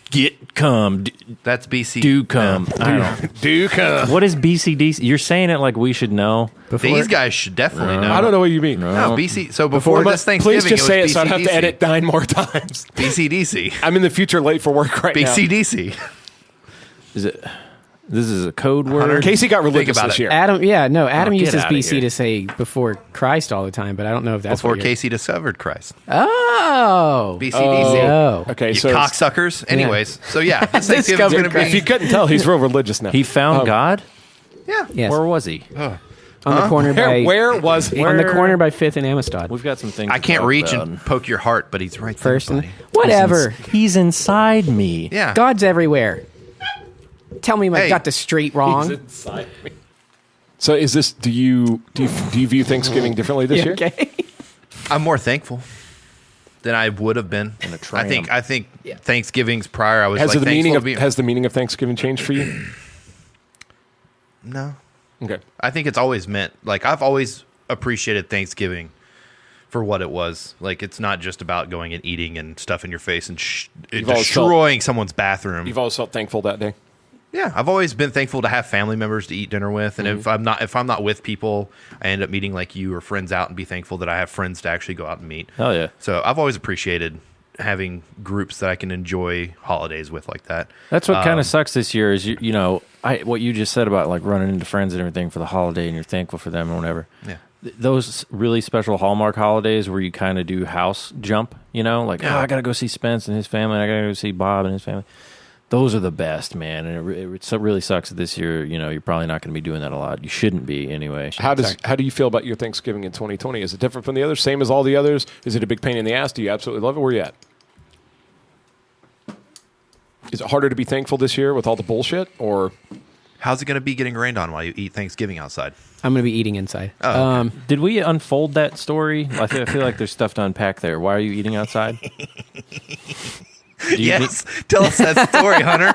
S1: get cum.
S3: That's BC.
S1: Do cum.
S5: Do cum.
S1: What is BCDC? You're saying it like we should know.
S3: These guys should definitely know.
S5: I don't know what you mean.
S3: No, BC. So before this Thanksgiving,
S5: please just say it
S3: BCDC.
S5: so I don't have to edit 9 more times.
S3: BCDC.
S5: I'm in the future late for work right now.
S3: BCDC.
S1: Is it? This is a code word.
S3: Hunter,
S5: Casey got religious
S3: about
S5: this
S3: it.
S5: year.
S2: Adam uses BC to say before Christ all the time, but I don't know if that's
S3: before Casey discovered Christ.
S2: Oh,
S3: BCDC.
S2: Oh.
S5: Okay,
S3: You
S5: so
S3: cocksuckers. Anyways, so yeah, this Thanksgiving's going to be.
S5: if you couldn't tell, he's real religious now.
S1: He found God.
S3: Yeah.
S2: Yes.
S1: Where was he?
S2: On the corner by
S5: Where was he?
S2: on the corner by 5th and Amistad.
S1: We've got some things.
S3: I
S1: to
S3: can't
S1: talk
S3: reach
S1: about.
S3: and poke your heart, but he's right there,
S2: First and
S3: buddy.
S2: whatever.
S1: He's inside me.
S3: Yeah.
S2: God's everywhere. Tell me I
S3: Hey.
S2: got the street wrong.
S5: He's inside me. So is this? Do you view Thanksgiving differently this year?
S2: Okay.
S3: I'm more thankful than I would have been.
S1: In a tram.
S3: I think Thanksgivings prior, I was
S5: Has
S3: like
S5: has the meaning of Thanksgiving changed for you?
S3: No.
S5: Okay.
S3: I think it's always meant, like, I've always appreciated Thanksgiving for what it was. Like, it's not just about going and eating and stuff in your face and destroying someone's bathroom.
S5: You've always felt thankful that day.
S3: Yeah, I've always been thankful to have family members to eat dinner with, and if I'm not with people, I end up meeting like you or friends out, and be thankful that I have friends to actually go out and meet.
S1: Hell yeah.
S3: So I've always appreciated having groups that I can enjoy holidays with like that.
S1: That's what kind of sucks this year is what you just said about like running into friends and everything for the holiday and you're thankful for them or whatever.
S3: Yeah.
S1: Those really special Hallmark holidays where you kind of do house jump, like, I got to go see Spence and his family, and I got to go see Bob and his family. Those are the best, man. And it really sucks that this year, you're probably not going to be doing that a lot. You shouldn't be anyway.
S5: How do you feel about your Thanksgiving in 2020? Is it different from the others? Same as all the others? Is it a big pain in the ass? Do you absolutely love it? Where are you at? Is it harder to be thankful this year with all the bullshit, or
S3: How's it going to be getting rained on while you eat Thanksgiving outside?
S2: I'm going to be eating inside.
S3: Oh, okay.
S1: Did we unfold that story? I feel like there's stuff to unpack there. Why are you eating outside?
S3: Yes. Tell us that story, Hunter.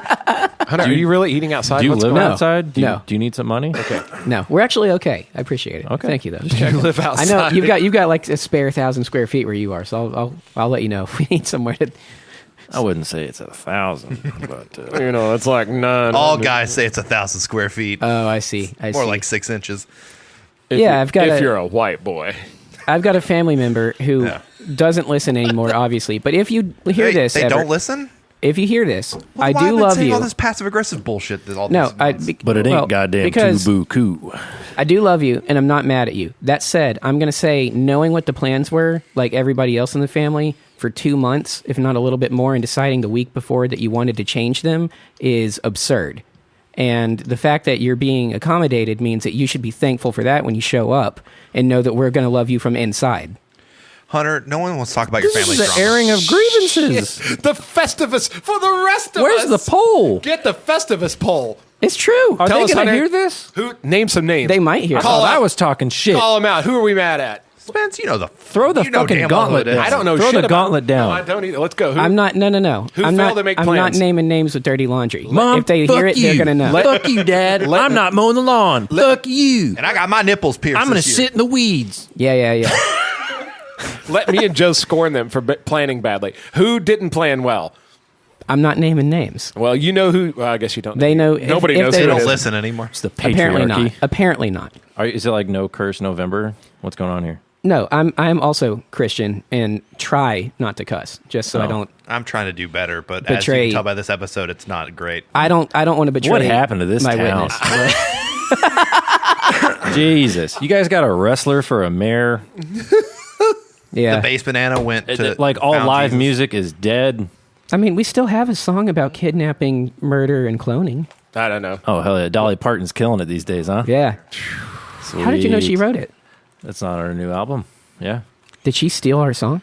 S5: Hunter, are you really eating outside?
S1: Do you
S5: What's
S1: live
S5: going on?
S1: outside?
S2: No.
S1: Do you need some money?
S5: Okay.
S2: No, we're actually okay. I appreciate it.
S1: Okay.
S2: Thank you, though.
S5: You live
S2: I
S5: outside.
S2: know you've got like a spare 1,000 square feet where you are, so I'll let you know if we need somewhere to.
S1: I wouldn't say it's 1,000, but
S5: It's like none.
S3: All guys say it's 1,000 square feet.
S2: Oh, I see.
S3: More like 6 inches.
S2: I've got.
S5: If you're a white boy,
S2: I've got a family member who doesn't listen anymore, obviously. But if you hear this,
S3: they
S2: Everett,
S3: don't listen.
S2: If you hear this,
S3: Well,
S2: I
S3: why
S2: do
S3: have been
S2: love
S3: saying
S2: you.
S3: all this passive aggressive bullshit. That all
S2: No,
S3: these months?
S1: but it ain't
S2: well,
S1: goddamn
S2: because
S1: too boo-coo.
S2: I do love you, and I'm not mad at you. That said, I'm going to say, knowing what the plans were, like everybody else in the family, for 2 months, if not a little bit more, and deciding the week before that you wanted to change them is absurd. And the fact that you're being accommodated means that you should be thankful for that when you show up and know that we're going to love you from inside.
S3: Hunter, no one wants to talk about your
S1: This
S3: family
S1: is the
S3: drama.
S1: airing of grievances.
S5: the Festivus for the rest of
S1: Where's
S5: us.
S1: the poll?
S5: Get the Festivus poll.
S2: It's true.
S1: Are
S5: Tell
S1: they
S5: us,
S1: going to
S5: Hunter.
S1: hear this?
S5: Who? Name some names.
S2: They might hear.
S1: I
S2: it.
S1: thought
S5: out.
S1: I was talking shit.
S5: Call them out. Who are we mad at?
S3: Spence, you know
S1: Throw the
S3: you know
S1: fucking
S3: damn well who
S1: gauntlet
S3: it is.
S1: down.
S5: I don't know
S1: Throw
S5: shit
S1: the
S5: about
S1: gauntlet
S5: them.
S1: down.
S5: No, I don't either. Let's go. Who?
S2: I'm not. No.
S5: Who
S2: I'm
S5: failed
S2: not.
S5: to make
S2: I'm not
S5: plans?
S2: naming names with dirty laundry.
S1: Mom,
S2: if they
S1: fuck
S2: hear it,
S1: you.
S2: they're gonna know.
S1: Fuck you, Dad. I'm not mowing the lawn. Fuck you.
S3: And I got my nipples pierced.
S1: I'm going to
S3: this year.
S1: sit in the weeds.
S2: Yeah.
S5: Let me and Joe scorn them for planning badly. Who didn't plan well?
S2: I'm not naming names.
S5: Well, you know who. Well, I guess you don't.
S2: They know.
S5: Nobody
S2: if
S5: knows
S2: they
S3: They
S5: who
S3: don't
S5: it is.
S3: listen anymore.
S1: It's the
S2: Apparently
S1: patriarchy.
S2: not. Apparently not.
S1: Is it like No Curse November? What's going on here?
S2: No, I'm also Christian and try not to cuss, just so I
S1: Oh.
S2: don't.
S3: I'm trying to do better, but as you
S2: Betray-
S3: can tell by this episode, it's not great.
S2: I don't want to betray.
S1: What happened to this
S2: my
S1: town?
S2: witness.
S1: Jesus. You guys got a wrestler for a mayor?
S2: Yeah,
S3: The Bass Banana went to
S1: Like all
S3: found
S1: live
S3: Jesus.
S1: music is dead.
S2: I mean, we still have a song about kidnapping, murder, and cloning.
S5: I don't know.
S1: Oh, hell yeah. Dolly Parton's killing it these days, huh?
S2: Yeah. How did you know she
S1: Sweet.
S2: wrote it?
S1: That's not her new album. Yeah.
S2: Did she steal our song?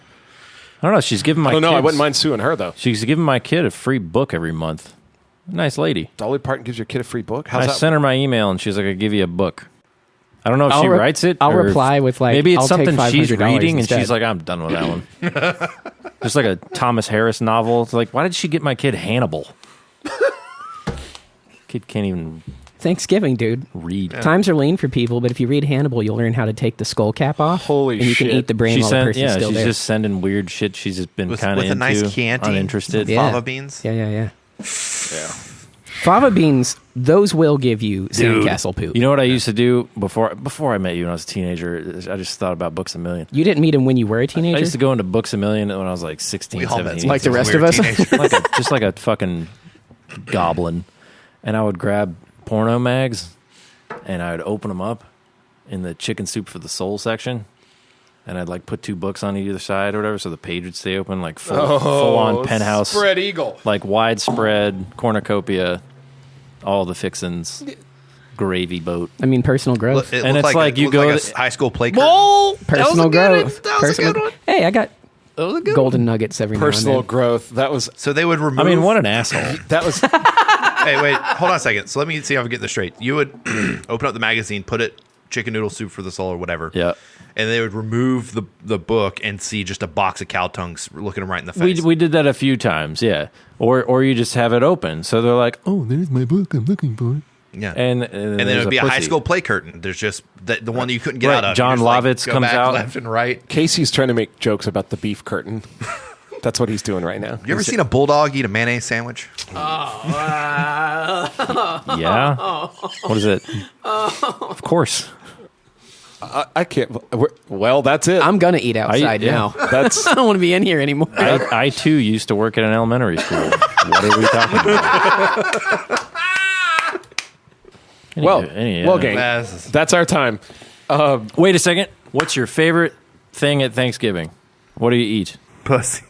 S1: I don't know. She's giving my
S5: I don't know. I
S1: kids-
S5: wouldn't mind suing her though.
S1: She's giving my kid a free book every month. Nice lady.
S5: Dolly Parton gives your kid a free book. How's
S1: I
S5: that?
S1: sent her my email and she's like, I'll give you a book. I don't know if
S2: I'll
S1: she
S2: re-
S1: writes it.
S2: I'll
S1: or if-
S2: reply with, like,
S1: maybe it's
S2: I'll take
S1: something she's
S2: $500
S1: reading and
S2: instead.
S1: she's like, I'm done with that one. Just like a Thomas Harris novel. It's like, why did she get my kid Hannibal? Kid can't even
S2: Thanksgiving, dude.
S1: read.
S2: Times are lean for people, but if you read Hannibal, you'll learn how to take the skull cap off.
S5: Holy
S2: and you
S5: shit.
S2: can eat the brain while the person's still
S1: she's
S2: there.
S1: just sending weird shit. She's just been
S3: with
S1: kind of
S3: a
S1: into,
S3: nice Chianti,
S1: uninterested.
S2: Yeah.
S3: fava beans.
S2: Yeah. Fava beans, those will give you sandcastle poop.
S1: You know what I used to do before I met you when I was a teenager? I just thought about Books A Million.
S2: You didn't meet him when you were a
S1: I
S2: teenager?
S1: used to go into Books A Million when I was like 16,
S3: We all met
S1: 17.
S2: Like the
S3: some
S2: rest
S3: weird
S2: of us?
S3: teenagers.
S1: just like a fucking goblin. And I would grab porno mags and I would open them up in the chicken soup for the soul section. And I'd like put 2 books on either side or whatever, so the page would stay open, like full on penthouse,
S5: Spread eagle.
S1: like widespread cornucopia, all the fixins, gravy boat.
S2: I mean, personal growth.
S3: It
S1: And
S3: looked
S1: it's like you
S3: it looked
S1: go
S3: like
S1: to-
S3: a high school play curtain.
S2: Personal growth.
S3: That was a
S2: Personal-
S3: good one.
S2: Hey, I got golden nuggets every
S5: Personal
S2: now and
S5: growth. That was.
S3: So they would remove.
S1: I mean, what an asshole.
S5: That was.
S3: Hey, wait, hold on a second. So let me see if I can get this straight. You would open up the magazine, put it chicken noodle soup for the soul or whatever.
S1: Yeah.
S3: And they would remove the book and see just a box of cow tongues looking them right in the face.
S1: We did that a few times, yeah. Or you just have it open. So they're like, oh, there's my book. I'm looking for it.
S3: Yeah.
S1: And
S3: then
S1: there's
S3: it would be a high
S1: pussy.
S3: school play curtain. There's just the one that you couldn't get
S1: Right,
S3: out of.
S1: John
S3: You just,
S1: Lovitz
S3: go
S1: comes
S3: back
S1: out.
S3: left and right.
S5: Casey's trying to make jokes about the beef curtain. That's what he's doing right now.
S3: You ever seen a bulldog eat a mayonnaise sandwich?
S1: Yeah. What is it? Of course.
S5: I can't. Well, that's it.
S2: I'm going to eat outside
S1: yeah.
S2: now.
S5: That's.
S2: I don't want to be in here anymore.
S1: I too used to work at an elementary school. What are we talking about?
S5: Well,
S1: Any-
S5: gang.
S3: That's-
S5: That's our time.
S1: Wait a second. What's your favorite thing at Thanksgiving? What do you eat?
S3: Pussy.